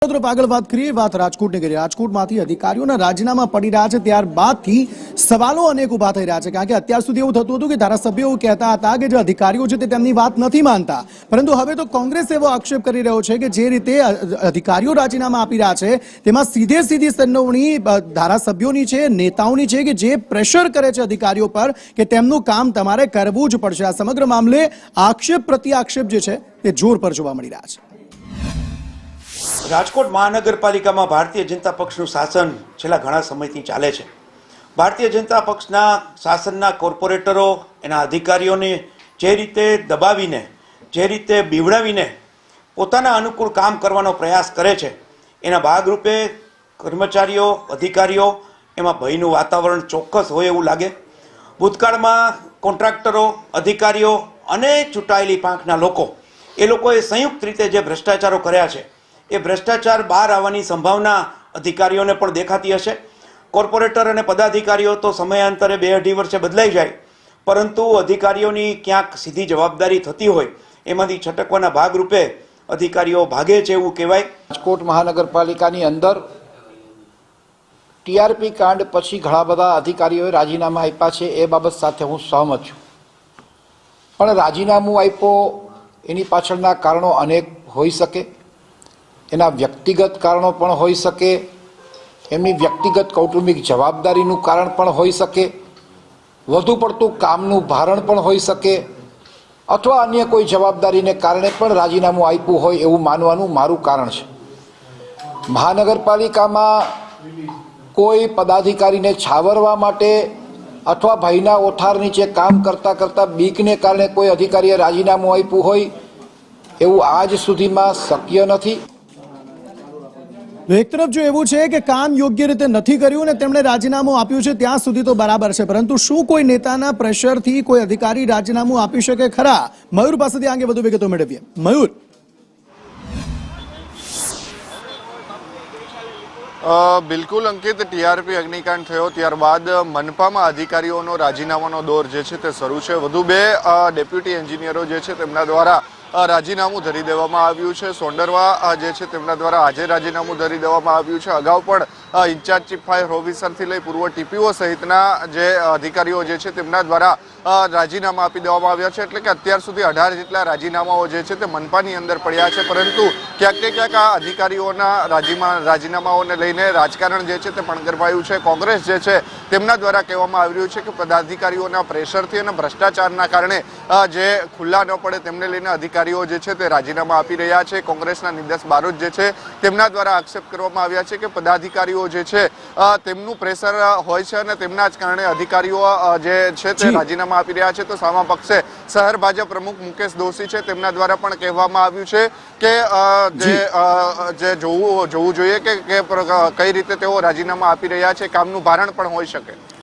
આગળ વાત કરીએ, વાત રાજકોટની કરીએ। રાજકોટમાંથી અધિકારીઓના રાજીનામા પડી રહ્યા છે, ત્યારબાદથી સવાલો અનેક ઊભા થઈ રહ્યા છે। કારણ કે અત્યાર સુધી એવું થતું હતું કે ધારાસભ્યો કહેતા હતા કે જે અધિકારીઓ છે તે તેમની વાત નથી માનતા, પરંતુ હવે તો કોંગ્રેસ એવો આક્ષેપ કરી રહ્યો છે કે જે રીતે અધિકારીઓ રાજીનામા આપી રહ્યા છે તેમાં સીધી સંડોવણી ધારાસભ્યોની છે, નેતાઓની છે કે જે પ્રેશર કરે છે અધિકારીઓ પર કે તેમનું કામ તમારે કરવું જ પડશે। આ સમગ્ર મામલે આક્ષેપ પ્રતિ આક્ષેપ જે છે તે જોર પર જોવા મળી રહ્યા છે। રાજકોટ મહાનગરપાલિકામાં ભારતીય જનતા પક્ષનું શાસન છેલ્લા ઘણા સમયથી ચાલે છે। ભારતીય જનતા પક્ષના શાસનના કોર્પોરેટરો એના અધિકારીઓને જે રીતે દબાવીને, જે રીતે બીવડાવીને પોતાના અનુકૂળ કામ કરવાનો પ્રયાસ કરે છે, એના ભાગરૂપે કર્મચારીઓ, અધિકારીઓ એમાં ભયનું વાતાવરણ ચોક્કસ હોય એવું લાગે। ભૂતકાળમાં કોન્ટ્રાક્ટરો, અધિકારીઓ અને ચૂંટાયેલી પાંખના લોકો એ લોકોએ સંયુક્ત રીતે જે ભ્રષ્ટાચારો કર્યા છે એ ભ્રષ્ટાચાર બહાર આવવાની સંભાવના અધિકારીઓને પણ દેખાતી હશે। કોર્પોરેટર અને પદાધિકારીઓ તો સમયાંતરે 2-2.5 વર્ષે બદલાઈ જાય, પરંતુ અધિકારીઓની ક્યાંક સીધી જવાબદારી થતી હોય એમાંથી છટકવાના ભાગરૂપે અધિકારીઓ ભાગે છે એવું કહેવાય। રાજકોટ મહાનગરપાલિકાની અંદર ટીઆરપી કાંડ પછી ઘણા બધા અધિકારીઓએ રાજીનામા આપ્યા છે, એ બાબત સાથે હું સહમત છું, પણ રાજીનામું આપ્યો એની પાછળના કારણો અનેક હોઈ શકે। એના વ્યક્તિગત કારણો પણ હોઈ શકે, એમની વ્યક્તિગત કૌટુંબિક જવાબદારીનું કારણ પણ હોઈ શકે, વધુ પડતું કામનું ભારણ પણ હોઈ શકે, અથવા અન્ય કોઈ જવાબદારીને કારણે પણ રાજીનામું આપ્યું હોય એવું માનવાનું મારું કારણ છે। મહાનગરપાલિકામાં કોઈ પદાધિકારીને છાવરવા માટે અથવા ભયના ઓઠાર નીચે કામ કરતાં કરતાં બીકને કારણે કોઈ અધિકારીએ રાજીનામું આપ્યું હોય એવું આજ સુધીમાં શક્ય નથી। એક તરફ જો એવું છે કે કામ યોગ્ય રીતે નથી કર્યું ને તેમણે રાજીનામું આપ્યું છે ત્યાં સુધી તો બરાબર છે, પરંતુ શું કોઈ નેતાના પ્રેશરથી કોઈ અધિકારી રાજીનામું આપી શકે ખરા? મયુર પાસેથી આગે વધુ વિગતો મેળવીએ। મયુર, બિલકુલ અંકિત, ટીઆરપી અગ્નિકાંડ થયો ત્યારબાદ મનપામાં અધિકારીઓનો રાજીનામાનો દોર જે છે તે શરૂ છે। વધુ 2 ડેપ્યુટી એન્જિનિયરો જે છે તેમના દ્વારા રાજીનામું ધરી દેવામાં આવ્યું છે। સોંડરવા જે છે તેમના દ્વારા આજે રાજીનામું ધરી દેવામાં આવ્યું છે। અગાઉ પણ ઇન્ચાર્જ ચીફ ફાયર ઓફિસરથી લઈ પૂર્વ ટીપીઓ સહિતના જે અધિકારીઓ જે છે તેમના દ્વારા રાજીનામા આપી દેવામાં આવ્યા છે। એટલે કે અત્યાર સુધી 18 જેટલા રાજીનામાઓ જે છે તે મનપાની અંદર પડ્યા છે, પરંતુ ક્યાંક ને ક્યાંક આ અધિકારીઓના રાજીનામાઓને લઈને રાજકારણ જે છે તે પણ ગરમાયું છે। કોંગ્રેસ જે છે તેમના દ્વારા કહેવામાં આવી રહ્યું છે કે પદાધિકારીઓના પ્રેશરથી અને ભ્રષ્ટાચારના કારણે જે ખુલ્લા ન પડે તેમને લઈને અધિકારીઓ જે છે તે રાજીનામા આપી રહ્યા છે। કોંગ્રેસના નિર્દેશ બારોટ જે છે તેમના દ્વારા આક્ષેપ કરવામાં આવ્યા છે કે પદાધિકારીઓ જે છે તેમનું પ્રેશર હોય છે અને તેમના જ કારણે અધિકારીઓ જે છે તે રાજીનામા આપી રહ્યા છે। તો સામા પક્ષે શહેર ભાજપ પ્રમુખ મુકેશ દોશી છે તેમના દ્વારા પણ કહેવામાં આવ્યું છે કે જે જોવું જોઈએ કે કઈ રીતે તેઓ રાજીનામા આપી રહ્યા છે, કામનું ભારણ પણ હોઈ શકે।